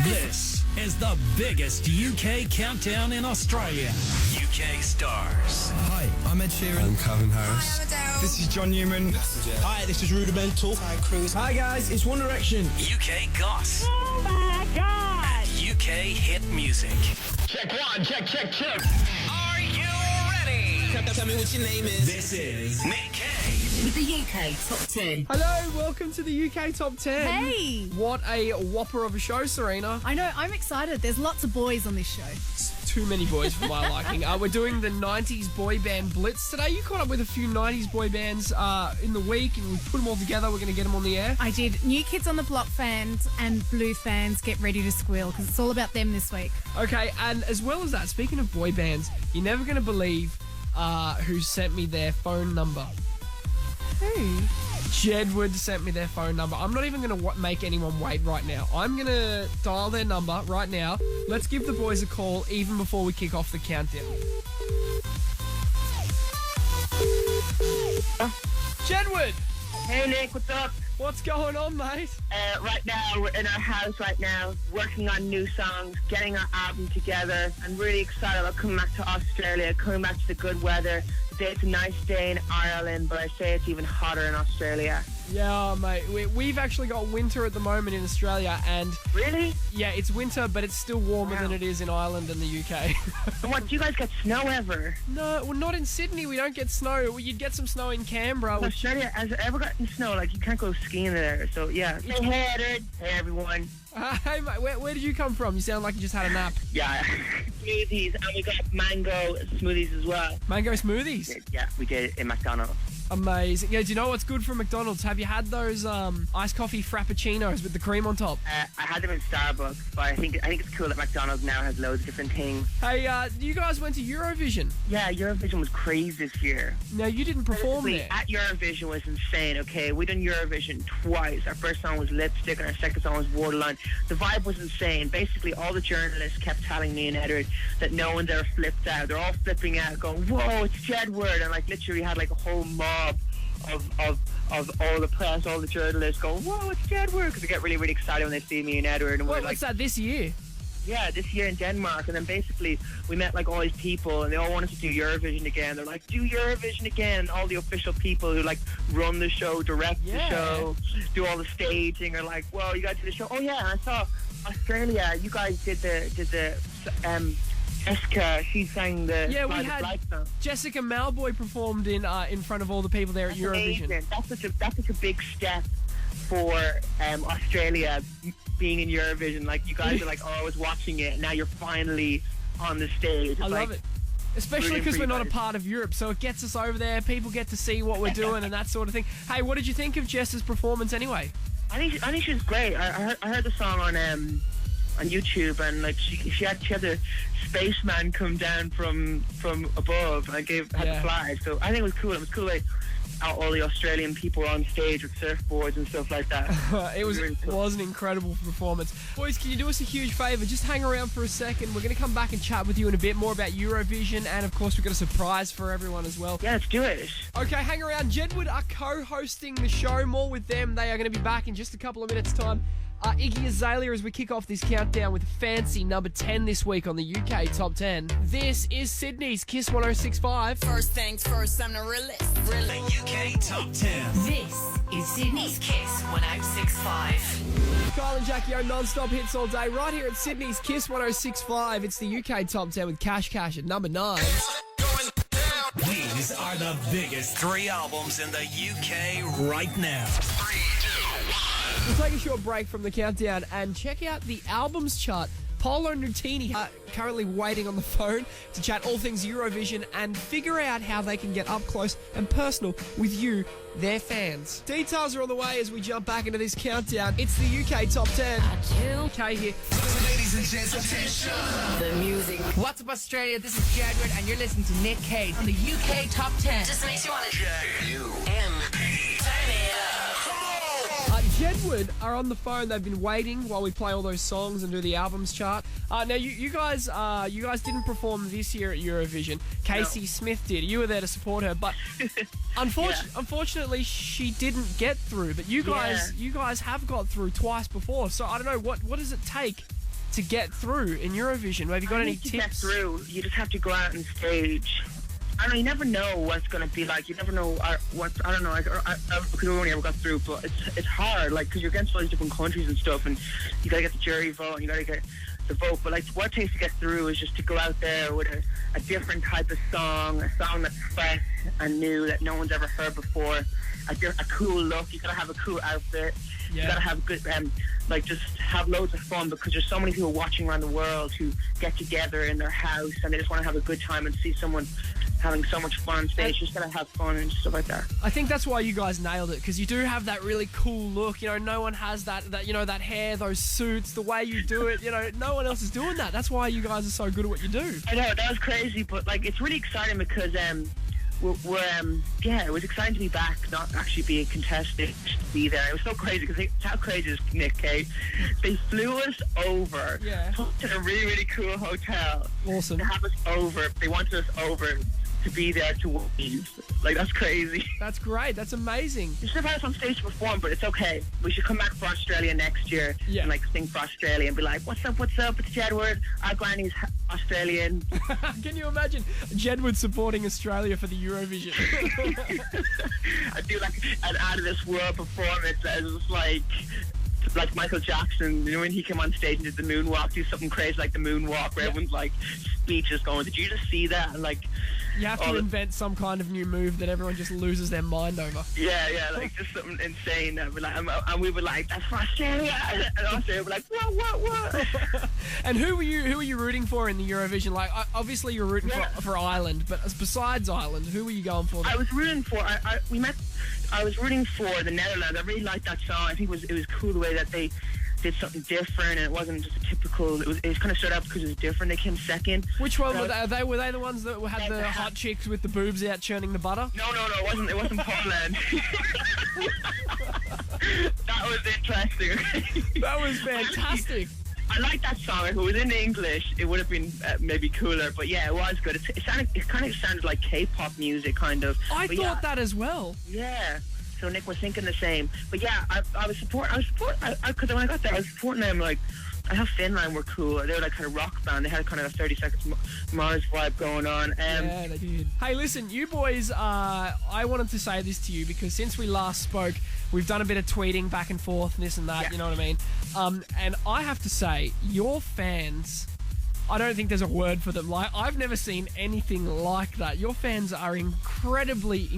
This is the biggest UK countdown in Australia. UK stars. Hi, I'm Ed Sheeran. I'm Calvin Harris. Hi, I'm Adele. This is John Newman. Hi, this is Rudimental. Hi, Cruz. Hi guys, it's One Direction. UK goss. Oh my God! UK hit music. Check one, check. Are you ready? Tell me what your name is. This is Nick K. With the UK Top 10. Hello, welcome to the UK Top 10. Hey! What a whopper of a show, Serena. I know, I'm excited. There's lots of boys on this show. Too many boys for my liking. We're doing the 90s boy band blitz today. You caught up with a few 90s boy bands in the week and we put them all together. We're going to get them on the air. I did. New Kids on the Block fans and Blue fans, get ready to squeal because it's all about them this week. Okay, and as well as that, speaking of boy bands, you're never going to believe who sent me their phone number. Who? JEDWARD sent me their phone number. I'm not even going to make anyone wait right now. I'm going to dial their number right now. Let's give the boys a call even before we kick off the countdown. JEDWARD! Hey Nick, what's up? What's going on, mate? Right now, we're in our house right now, working on new songs, getting our album together. I'm really excited about coming back to Australia, coming back to the good weather. Today it's a nice day in Ireland, but I say it's even hotter in Australia. Yeah, mate. We've actually got winter at the moment in Australia, and Really? yeah, it's winter, but it's still warmer than it is in Ireland and the UK. And what, do you guys get snow ever? No, well, not in Sydney. We don't get snow. Well, you'd get some snow in Canberra. Which, Australia, has it ever gotten snow? Like, you can't go skiing there, so yeah. Hey, Edward. Hey, everyone. hey, mate, where did you come from? You sound like you just had a nap. Yeah, smoothies, and we got mango smoothies as well. Mango smoothies. Yeah, we did it in McDonald's. Amazing. Yeah, do you know what's good from McDonald's? Have you had those iced coffee frappuccinos with the cream on top? I had them in Starbucks, but I think it's cool that McDonald's now has loads of different things. Hey, you guys went to Eurovision. Yeah, Eurovision was crazy this year. Now, you didn't perform Basically, there. At Eurovision was insane, okay? We done Eurovision twice. Our first song was Lipstick and our second song was Borderline. The vibe was insane. Basically, all the journalists kept telling me and Edward that no one's ever flipped out. They're all flipping out, going, whoa, it's JEDWARD. And, like, literally had, like, a whole mob of all the press, all the journalists going, whoa, it's JEDWARD, because they get really, really excited when they see me and Edward. And Well, we're like, what's that, this year? yeah, this year in Denmark. And then basically we met like all these people and they all wanted to do Eurovision again. They're like, do Eurovision again. And all the official people who like run the show, direct the show, do all the staging are like, well, you guys do the show. Oh yeah, and I saw Australia, you guys did the Jessica, she sang the Yeah, we Fly the had Flag song. Jessica Malboy performed in front of all the people there at Eurovision. Amazing. That's such a big step for Australia being in Eurovision. Like, you guys are like, oh, I was watching it, and now you're finally on the stage. It's I love it. Especially because we're not a guys. part of Europe, so it gets us over there. People get to see what we're doing and that sort of thing. Hey, what did you think of Jess's performance anyway? I think she was great. I heard the song on YouTube, and like she had the spaceman come down from above and had the flag. So I think it was cool. It was cool, like all the Australian people were on stage with surfboards and stuff like that. It was really cool. an incredible performance. Boys, can you do us a huge favour? Just hang around for a second. We're going to come back and chat with you in a bit more about Eurovision, and of course we've got a surprise for everyone as well. Yeah, let's do it. Okay, hang around. JEDWARD are co-hosting the show. More with them. They are going to be back in just a couple of minutes' time. Iggy Azalea as we kick off this countdown with Fancy, number 10 this week on the UK Top 10. This is Sydney's KIIS 106.5. First things first, I'm the realist. The UK Top 10. This is Sydney's KIIS 106.5. Kyle and Jackie O non-stop hits all day right here at Sydney's KIIS 106.5. It's the UK Top 10 with Cash at number 9. These are the biggest 3 albums in the UK right now. 3, 2, 1. We'll take a short break from the countdown and check out the albums chart. Polo Nutini currently waiting on the phone to chat all things Eurovision and figure out how they can get up close and personal with you, their fans. Details are on the way as we jump back into this countdown. It's the UK Top 10. Okay, here. Ladies and gents, attention. The music. What's up, Australia? This is JEDWARD, and you're listening to Nick Cage on the UK Top 10. Just makes you want to JUMP. turn it up. JEDWARD are on the phone. They've been waiting while we play all those songs and do the albums chart. Now, you guys didn't perform this year at Eurovision. Casey Smith did. You were there to support her, but unfortunately, she didn't get through. But you guys have got through twice before. So I don't know what does it take to get through in Eurovision? Have you got any to tips? get through, you just have to go out on stage. I don't know, you never know what it's going to be like. You never know what, I don't know, because we only ever got through, but it's hard, like, because you're against all these different countries and stuff, and you got to get the jury vote, and you got to get the vote. But, like, what it takes to get through is just to go out there with a different type of song, a song that's fresh and new that no one's ever heard before, a cool look. You got to have a cool outfit. Yeah. You got to have good, just have loads of fun, because there's so many people watching around the world who get together in their house and they just want to have a good time and see someone having so much fun on stage. Just gotta have fun and stuff like that. I think that's why you guys nailed it, because you do have that really cool look. You know, no one has that that hair, those suits, the way you do it. You know, no one else is doing that. That's why you guys are so good at what you do. I know, that was crazy, but like it's really exciting because it was exciting to be back, not actually be a contestant, just to be there. It was so crazy, because how crazy is Nick, Kate? They flew us over to a really, really cool hotel. Awesome. To have us over. They wanted us over to be there to win. Like, that's crazy. That's great. That's amazing. You should have had us on stage to perform, but it's okay. We should come back for Australia next year and like sing for Australia and be like, what's up, it's JEDWARD, our granny's Australian. Can you imagine JEDWARD supporting Australia for the Eurovision? I do like an out of this world performance that is just like Michael Jackson, you know, when he came on stage and did the moonwalk, do something crazy like the moonwalk where everyone's like speeches going, did you just see that? And like, you have to invent some kind of new move that everyone just loses their mind over. Yeah, like just something insane. And we were like, that's for Australia. And Australia were like, what? And who were you rooting for in the Eurovision? Like, obviously you're rooting for Ireland, but besides Ireland, who were you going for? I was rooting for. I was rooting for the Netherlands. I really liked that song. I think it was cool the way that they did something different, and it wasn't just a typical. It was kind of stood out because it was different. They came second. Which one were they? Were they the ones that had the hot chicks with the boobs out churning the butter? No, it wasn't Poland. That was interesting. That was fantastic. I like that song. If it was in English, it would have been maybe cooler. But yeah, it was good. It kind of sounded like K-pop music, kind of. I thought that as well. Yeah. So Nick was thinking the same. But yeah, I was supporting, because when I got there, I was supporting them. Like, I thought Finland were cool. They were like kind of rock band. They had kind of a 30 Seconds Mars vibe going on. Yeah, they did. Hey, listen, you boys, I wanted to say this to you because since we last spoke, we've done a bit of tweeting back and forth and this and that, you know what I mean? And I have to say, your fans, I don't think there's a word for them. Like, I've never seen anything like that. Your fans are incredibly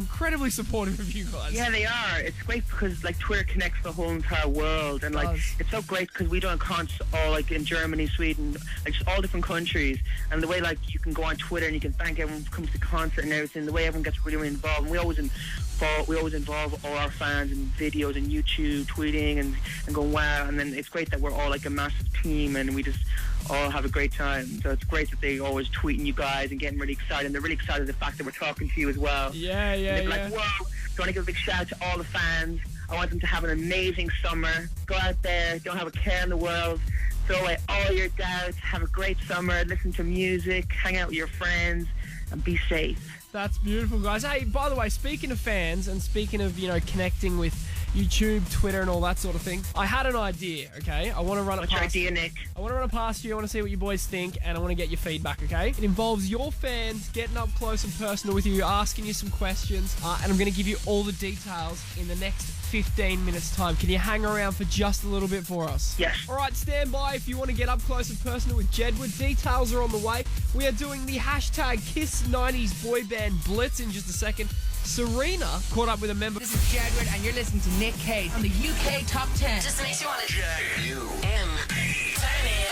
supportive of you guys. Yeah, they are. It's great because, like, Twitter connects the whole entire world. And, like, it's so great because we do concerts all, like, in Germany, Sweden, like, just all different countries. And the way, like, you can go on Twitter and you can thank everyone who comes to the concert and everything, the way everyone gets really, really involved. And we always involve all our fans in videos and YouTube, tweeting and going, wow. And then it's great that we're all, like, a massive team and we just all have a great time. So it's great that they always tweeting you guys and getting really excited. And they're really excited the fact that we're talking to you as well. Yeah. Like, whoa, do you want to give a big shout out to all the fans? I want them to have an amazing summer. Go out there, don't have a care in the world. Throw away all your doubts. Have a great summer. Listen to music. Hang out with your friends. And be safe. That's beautiful, guys. Hey, by the way, speaking of fans and speaking of, connecting with YouTube, Twitter, and all that sort of thing, I had an idea, okay? I want to run it past What's your idea, Nick? I want to run it past you. I want to see what you boys think, and I want to get your feedback, okay? It involves your fans getting up close and personal with you, asking you some questions, and I'm going to give you all the details in the next 15 minutes' time. Can you hang around for just a little bit for us? Yes. All right, stand by if you want to get up close and personal with JEDWARD. Details are on the way. We are doing the hashtag KIIS-90s boy band blitz in just a second. Serena caught up with a member. This is JEDWARD, and you're listening to Nick Cave on the UK Top 10. Just makes you want to turn it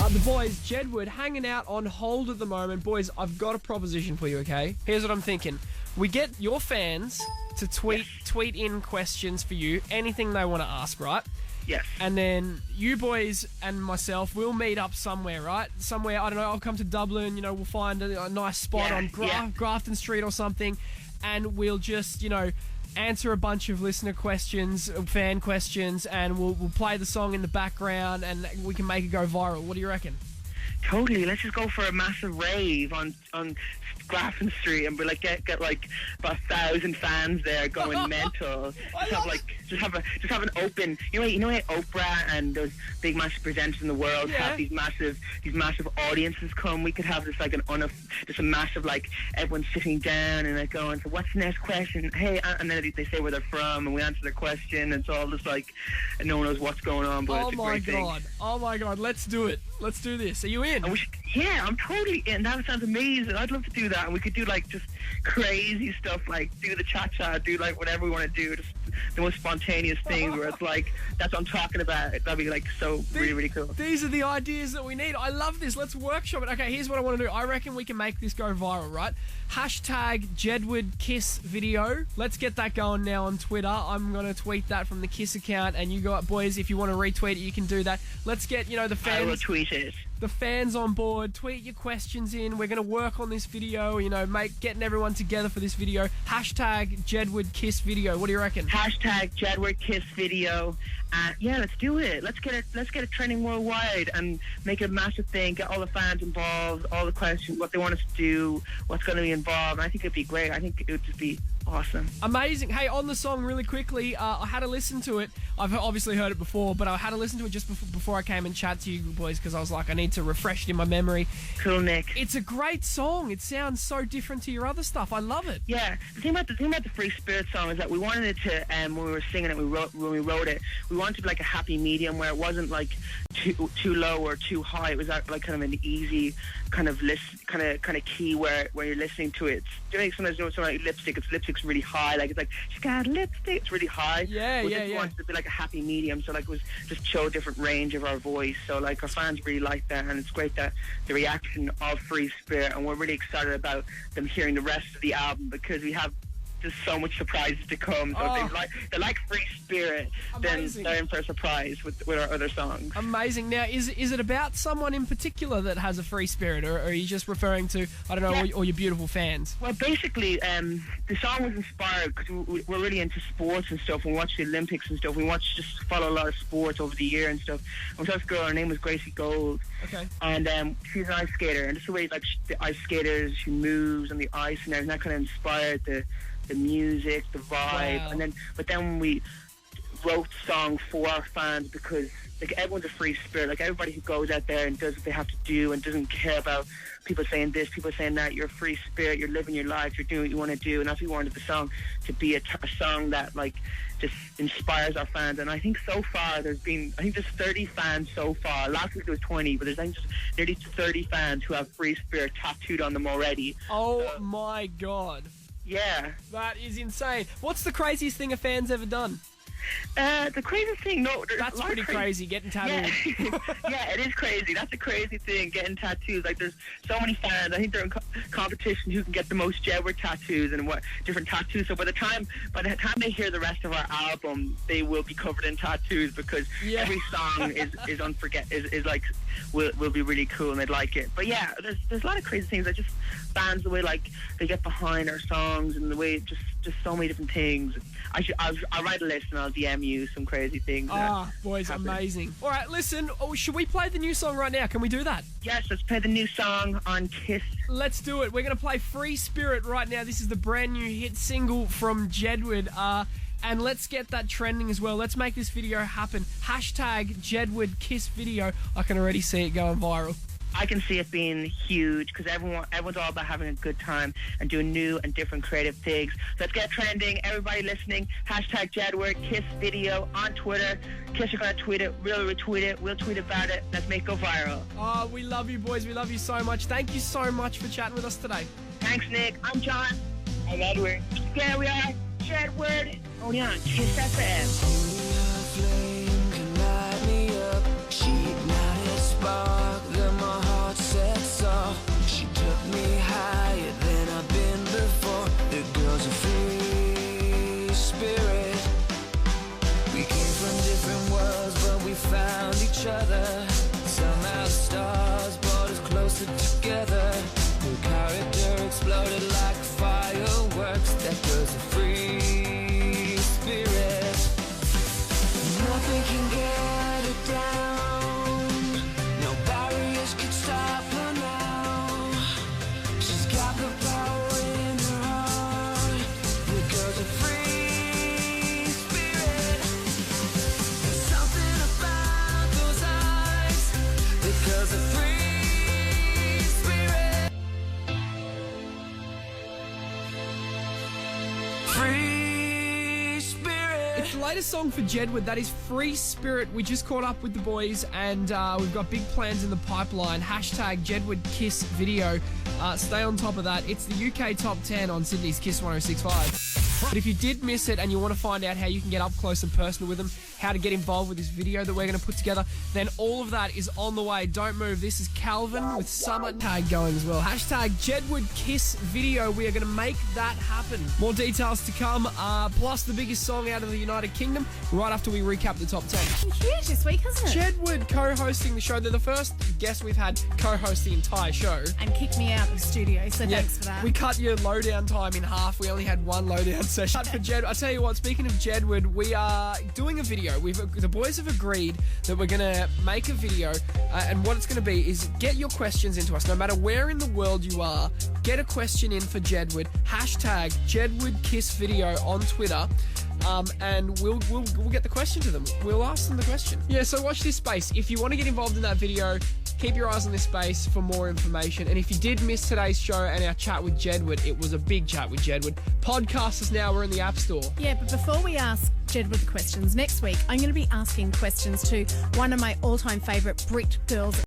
up. The boys, JEDWARD, hanging out on hold at the moment. Boys, I've got a proposition for you, okay? Here's what I'm thinking. We get your fans to tweet in questions for you, anything they want to ask, right? Yes. And then you boys and myself, we'll meet up somewhere, right? Somewhere, I don't know, I'll come to Dublin, we'll find a nice spot on Grafton Street or something, and we'll just, answer a bunch of listener questions, fan questions, and we'll play the song in the background, and we can make it go viral. What do you reckon? Totally. Let's just go for a massive rave on Grafton Street and be like get like about 1,000 fans there going mental. Just have an open. You know how Oprah and those big massive presenters in the world have these massive audiences come. We could have this like just a massive like everyone sitting down and like going, so what's the next question? Hey, and then they say where they're from and we answer their question. And it's all just like and no one knows what's going on. But it's a great thing. Oh my god! Let's do it. Let's do this. Are you in? Yeah, I'm totally in. That sounds amazing. I'd love to do that. And we could do like just crazy stuff, like do the cha-cha, do like whatever we want to do, just the most spontaneous things where it's like, that's what I'm talking about. That'd be like really, really cool. These are the ideas that we need. I love this. Let's workshop it. Okay, here's what I want to do. I reckon we can make this go viral, right? Hashtag JEDWARD KIIS video. Let's get that going now on Twitter. I'm going to tweet that from the KIIS account, and you go up, boys, if you want to retweet it, you can do that. Let's get, the fans. I will tweet it. The fans on board. Tweet your questions in. We're going to work on this video, getting everyone together for this video. Hashtag JEDWARD KIIS video. What do you reckon? Hashtag JEDWARD KIIS video. Yeah, let's do it. Let's get it trending worldwide and make it a massive thing. Get all the fans involved, all the questions, what they want us to do, what's going to be involved. I think it'd be great. I think it would just be awesome. Amazing. Hey, on the song really quickly, I had to listen to it. I've obviously heard it before, but I had to listen to it just before I came and chat to you boys because I was like, I need to refresh it in my memory. Cool, Nick. It's a great song. It sounds so different to your other stuff. I love it. Yeah. The thing about the Free Spirit song is that we wanted it to, when we were singing it, when we wrote it, we wanted to be like a happy medium where it wasn't like too low or too high. It was like kind of an easy kind of key where you're listening to it. Sometimes something like lipstick's really high. Like it's like she's got lipstick. It's really high. We wanted to be like a happy medium. So like it was just show a different range of our voice. So like our fans really like that, and it's great that the reaction of Free Spirit, and we're really excited about them hearing the rest of the album because we have just so much surprises to come. So if they like Free Spirit, Amazing. Then they're in for a surprise with our other songs. Amazing. Now, is it about someone in particular that has a free spirit, or are you just referring to, I don't know, all your beautiful fans? Well, basically, the song was inspired because we're really into sports and stuff. We watch the Olympics and stuff. We just follow a lot of sports over the year and stuff. And this girl, her name was Gracie Gold. Okay. And she's an ice skater, and just the way like the ice skaters, she moves on the ice and everything, that kind of inspired the music, the vibe. Wow. But then we wrote the song for our fans because like everyone's a free spirit. Like everybody who goes out there and does what they have to do and doesn't care about people saying this, people saying that. You're a free spirit. You're living your life. You're doing what you want to do. And that's what we wanted the song to be, a song that like just inspires our fans. And I think so far there's 30 fans so far. Last week there was 20, but there's just nearly 30 fans who have Free Spirit tattooed on them already. Oh my god. Yeah. That is insane. What's the craziest thing a fan's ever done? The craziest thing, that's pretty crazy, getting tattooed. Yeah, it is crazy. That's a crazy thing, getting tattoos. Like, there's so many fans. I think they're in competition who can get the most JEDWARD tattoos and what different tattoos. So by the time they hear the rest of our album, they will be covered in tattoos because every song is like will be really cool and they'd like it. But yeah, there's a lot of crazy things. Like just fans, the way like they get behind our songs and the way just so many different things. I'll write a list and I'll DM you some crazy things. Boys, amazing. All right, listen, should we play the new song right now? Can we do that? Yes, let's play the new song on KIIS. Let's do it. We're going to play Free Spirit right now. This is the brand new hit single from JEDWARD. And let's get that trending as well. Let's make this video happen. Hashtag JEDWARD KIIS video. I can already see it going viral. I can see it being huge because everyone's all about having a good time and doing new and different creative things. Let's get trending. Everybody listening, hashtag JEDWARD KIIS video on Twitter. KIIS are going to tweet it. We'll retweet it. We'll tweet about it. Let's make it go viral. Oh, we love you, boys. We love you so much. Thank you so much for chatting with us today. Thanks, Nick. I'm John. I'm Edward. There we are. JEDWARD. Only on KIIS-FM. She took me higher than I've been before. The girl's a free spirit. We came from different worlds, but we found each other. Somehow the stars brought us closer together. Her character exploded like fireworks. That girl's a free spirit. Nothing can get her down. No barriers could stop latest song for Jedward, that is Free Spirit. We just caught up with the boys and we've got big plans in the pipeline. Hashtag Jedward Kiss video. Stay on top of that. It's the UK Top 10 on Sydney's Kiss 106.5. But if you did miss it and you want to find out how you can get up close and personal with them, how to get involved with this video that we're going to put together, then all of that is on the way. Don't move. This is Calvin with Summer tag going as well. Hashtag Jedward Kiss video. We are going to make that happen. More details to come, plus the biggest song out of the United Kingdom, right after we recap the top 10. Huge this week, hasn't it? Jedward co-hosting the show. They're the first guest we've had co-host the entire show. And kicked me out of the studio, so thanks for that. We cut your lowdown time in half. We only had one lowdown session. For Jedward, I tell you what, speaking of Jedward, we are doing a video. The boys have agreed that we're going to make a video, and what it's going to be is get your questions into us. No matter where in the world you are, get a question in for Jedward. Hashtag Jedward Kiss video on Twitter. And we'll get the question to them. We'll ask them the question. Yeah, so watch this space. If you want to get involved in that video, keep your eyes on this space for more information. And if you did miss today's show and our chat with Jedward, it was a big chat with Jedward. Podcast us now. We're in the App Store. Yeah, but before we ask Jedward the questions, next week I'm going to be asking questions to one of my all-time favourite Brit girls